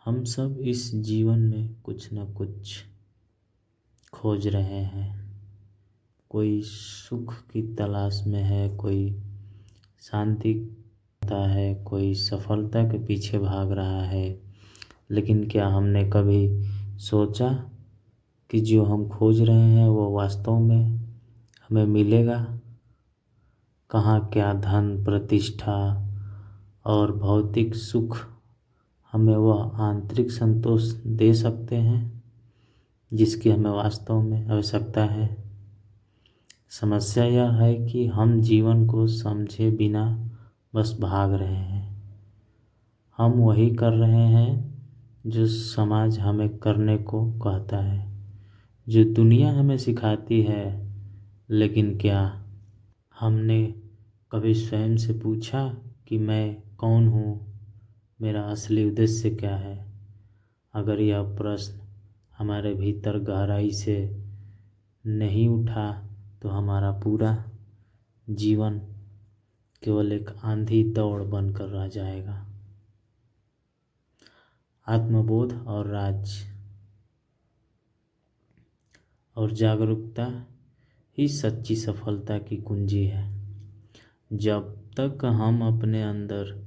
हम सब इस जीवन में कुछ न कुछ खोज रहे हैं। कोई सुख की तलाश में है, कोई शांति चाहता है, कोई सफलता के पीछे भाग रहा है। लेकिन क्या हमने कभी सोचा कि जो हम खोज रहे हैं वो वास्तव में हमें मिलेगा? कहाँ क्या धन, प्रतिष्ठा और भौतिक सुख हमें वह आंतरिक संतोष दे सकते हैं जिसकी हमें वास्तव में आवश्यकता है? समस्या यह है कि हम जीवन को समझे बिना बस भाग रहे हैं। हम वही कर रहे हैं जो समाज हमें करने को कहता है, जो दुनिया हमें सिखाती है। लेकिन क्या हमने कभी स्वयं से पूछा कि मैं कौन हूँ, मेरा असली उद्देश्य क्या है? अगर यह प्रश्न हमारे भीतर गहराई से नहीं उठा तो हमारा पूरा जीवन केवल एक आंधी दौड़ बनकर रह जाएगा। आत्मबोध और राज्य और जागरूकता ही सच्ची सफलता की कुंजी है। जब तक हम अपने अंदर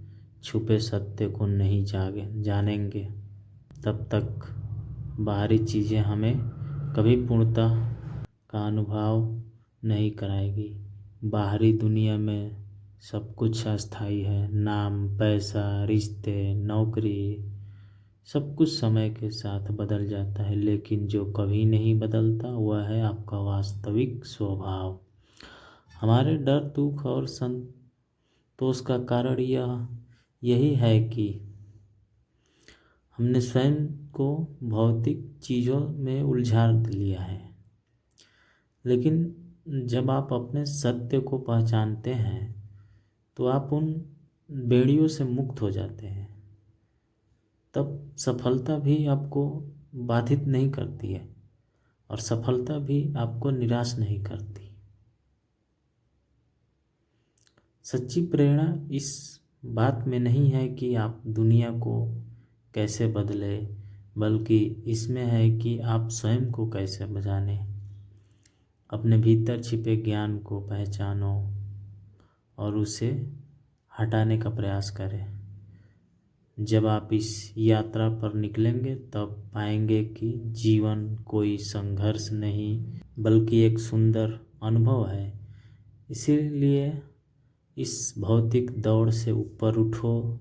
छुपे सत्य को नहीं जानेंगे, तब तक बाहरी चीज़ें हमें कभी पूर्णता का अनुभव नहीं कराएगी। बाहरी दुनिया में सब कुछ अस्थायी है। नाम, पैसा, रिश्ते, नौकरी, सब कुछ समय के साथ बदल जाता है। लेकिन जो कभी नहीं बदलता वह है आपका वास्तविक स्वभाव। हमारे डर, दुख और संतोष का कारण यही है कि हमने स्वयं को भौतिक चीज़ों में उलझा लिया है। लेकिन जब आप अपने सत्य को पहचानते हैं तो आप उन बेड़ियों से मुक्त हो जाते हैं। तब सफलता भी आपको बाधित नहीं करती है और सफलता भी आपको निराश नहीं करती। सच्ची प्रेरणा इस बात में नहीं है कि आप दुनिया को कैसे बदले, बल्कि इसमें है कि आप स्वयं को कैसे बचाने। अपने भीतर छिपे ज्ञान को पहचानो और उसे हटाने का प्रयास करें। जब आप इस यात्रा पर निकलेंगे तब पाएंगे कि जीवन कोई संघर्ष नहीं बल्कि एक सुंदर अनुभव है। इसीलिए इस भौतिक दौड़ से ऊपर उठो,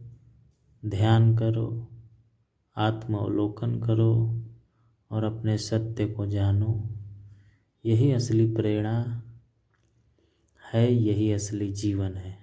ध्यान करो, आत्मावलोकन करो और अपने सत्य को जानो। यही असली प्रेरणा है, यही असली जीवन है।